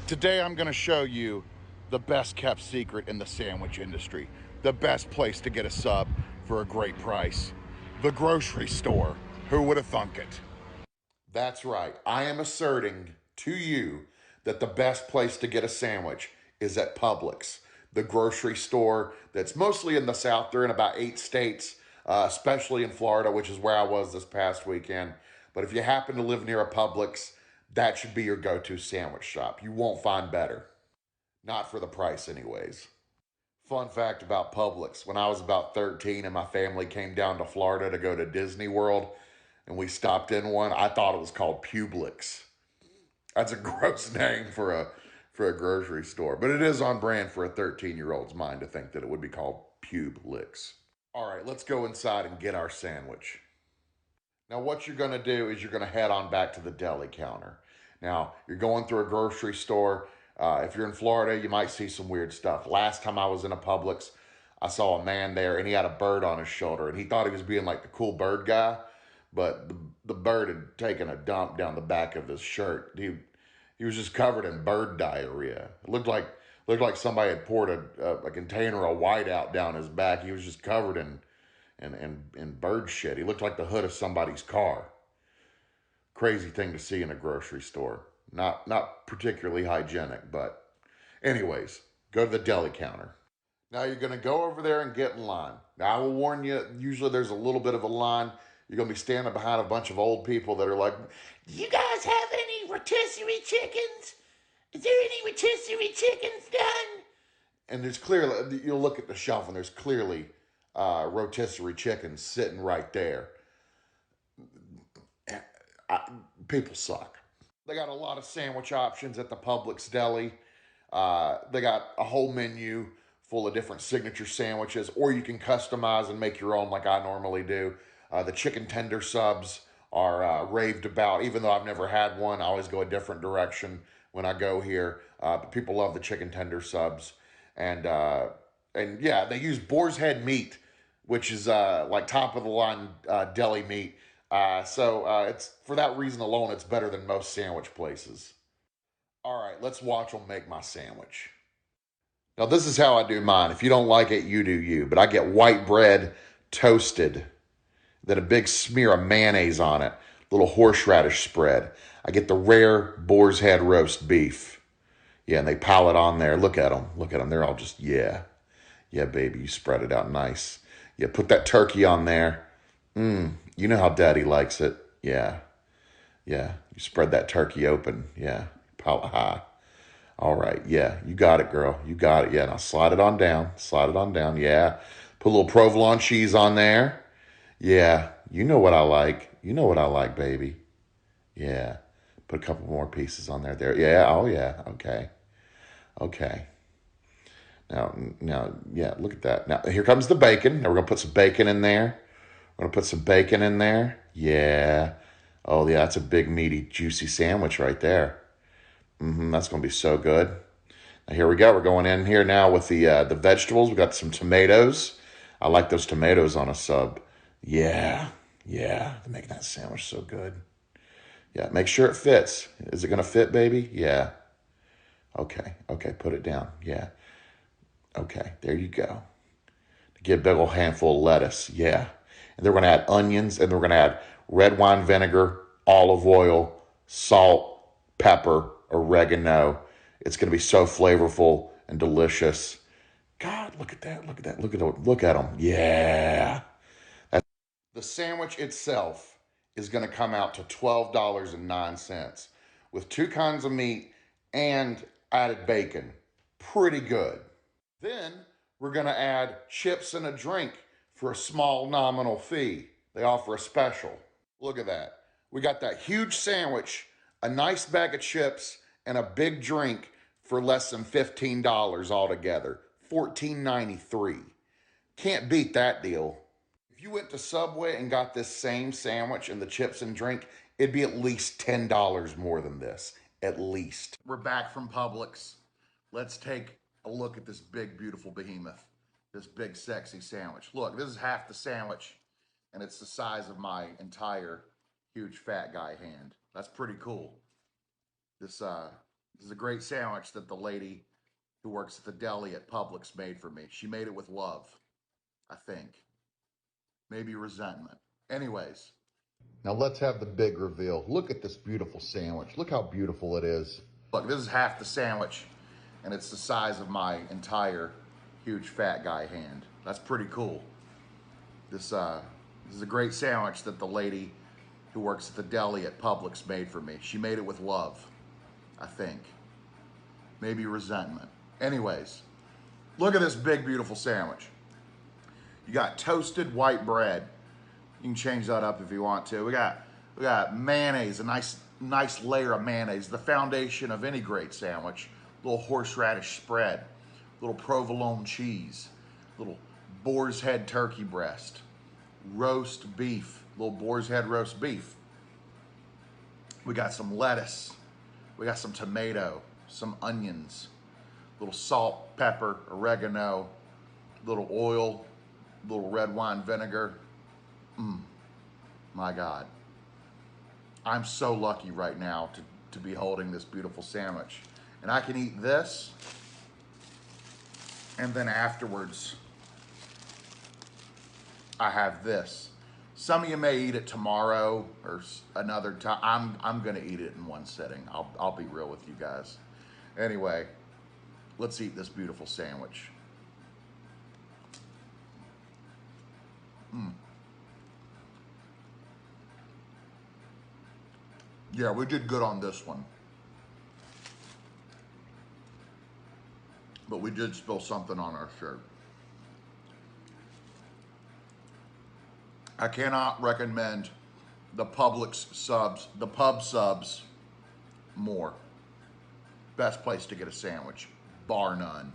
Today I'm going to show you the best kept secret in the sandwich industry. The best place to get a sub for a great price. The grocery store. Who would have thunk it? That's right. I am asserting to you that the best place to get a sandwich is at Publix, the grocery store that's mostly in the South. They're in about 8 states, especially in Florida, which is where I was this past weekend. But if you happen to live near a Publix, that should be your go-to sandwich shop. You won't find better. Not for the price, anyways. Fun fact about Publix. When I was about 13 and my family came down to Florida to go to Disney World, and we stopped in one, I thought it was called Publix. That's a gross name for a grocery store, but it is on brand for a 13-year-old's mind to think that it would be called Publix. All right, let's go inside and get our sandwich. Now, what you're going to do is you're going to head on back to the deli counter. Now, you're going through a grocery store. If you're in Florida, you might see some weird stuff. Last time I was in a Publix, I saw a man there and he had a bird on his shoulder, and he thought he was being like the cool bird guy, but the bird had taken a dump down the back of his shirt. He was just covered in bird diarrhea. It looked like somebody had poured a container of whiteout down his back. He was just covered in bird shit. He looked like the hood of somebody's car. Crazy thing to see in a grocery store. Not particularly hygienic, but anyways, go to the deli counter. Now you're going to go over there and get in line. Now I will warn you, usually there's a little bit of a line. You're going to be standing behind a bunch of old people that are like, "Do you guys have any rotisserie chickens? Is there any rotisserie chickens done?" And there's clearly, you'll look at the shelf and there's clearly rotisserie chickens sitting right there. I, People suck. They got a lot of sandwich options at the Publix deli. They got a whole menu full of different signature sandwiches, or you can customize and make your own like I normally do. The chicken tender subs are raved about. Even though I've never had one, I always go a different direction when I go here. But people love the chicken tender subs, and yeah, they use boar's head meat, which is like top of the line deli meat. So it's for that reason alone, it's better than most sandwich places. All right, let's watch them make my sandwich. Now, this is how I do mine. If you don't like it, you do you. But I get white bread toasted, then a big smear of mayonnaise on it, little horseradish spread. I get the rare boar's head roast beef. Yeah, and they pile it on there. Look at them. Look at them. They're all just, yeah. Yeah, baby, you spread it out nice. Yeah, put that turkey on there. You know how daddy likes it. Yeah, yeah. You spread that turkey open. Yeah, pile it high. All right. Yeah, you got it, girl. You got it. Yeah, now slide it on down. Slide it on down. Yeah. Put a little provolone cheese on there. Yeah, you know what I like. You know what I like, baby. Yeah. Put a couple more pieces on there. There. Yeah. Oh, yeah. Okay. Okay. Now, yeah, look at that. Now, here comes the bacon. Now, we're going to put some bacon in there. We're going to put some bacon in there. Yeah. Oh, yeah, that's a big, meaty, juicy sandwich right there. That's going to be so good. Now, here we go. We're going in here now with the vegetables. We got some tomatoes. I like those tomatoes on a sub. Yeah, yeah. They're making that sandwich so good. Yeah, make sure it fits. Is it going to fit, baby? Yeah. Okay, okay. Put it down. Yeah. Okay, there you go. Get a big old handful of lettuce. Yeah. And they're going to add onions, and we're going to add red wine vinegar, olive oil, salt, pepper, oregano. It's going to be so flavorful and delicious. God, look at that. Look at that. Look at them. Yeah. The sandwich itself is going to come out to $12.09 with two kinds of meat and added bacon. Pretty good. Then we're going to add chips and a drink for a small nominal fee. They offer a special. Look at that. We got that huge sandwich, a nice bag of chips, and a big drink for less than $15 altogether. $14.93. Can't beat that deal. If you went to Subway and got this same sandwich and the chips and drink, it'd be at least $10 more than this. At least. We're back from Publix. Let's take a look at this big, beautiful behemoth. This big, sexy sandwich. Look, this is half the sandwich, and it's the size of my entire huge fat guy hand. That's pretty cool. This This is a great sandwich that the lady who works at the deli at Publix made for me. She made it with love, I think. Maybe resentment. Anyways, now let's have the big reveal. Look at this beautiful sandwich. Look how beautiful it is. Look, this is half the sandwich, and it's the size of my entire huge fat guy hand. That's pretty cool. This is a great sandwich that the lady who works at the deli at Publix made for me. She made it with love, I think. Maybe resentment. Anyways, look at this big, beautiful sandwich. You got toasted white bread. You can change that up if you want to. We got mayonnaise, a nice layer of mayonnaise, the foundation of any great sandwich. Little horseradish spread, little provolone cheese, little boar's head turkey breast, roast beef, little boar's head roast beef. We got some lettuce. We got some tomato, some onions, little salt, pepper, oregano, little oil, little red wine vinegar. My God. I'm so lucky right now to be holding this beautiful sandwich. And I can eat this, and then afterwards, I have this. Some of you may eat it tomorrow or another time. I'm gonna eat it in one sitting. I'll be real with you guys. Anyway, let's eat this beautiful sandwich. Yeah, we did good on this one. But we did spill something on our shirt. I cannot recommend the Publix subs, the pub subs more. Best place to get a sandwich, bar none.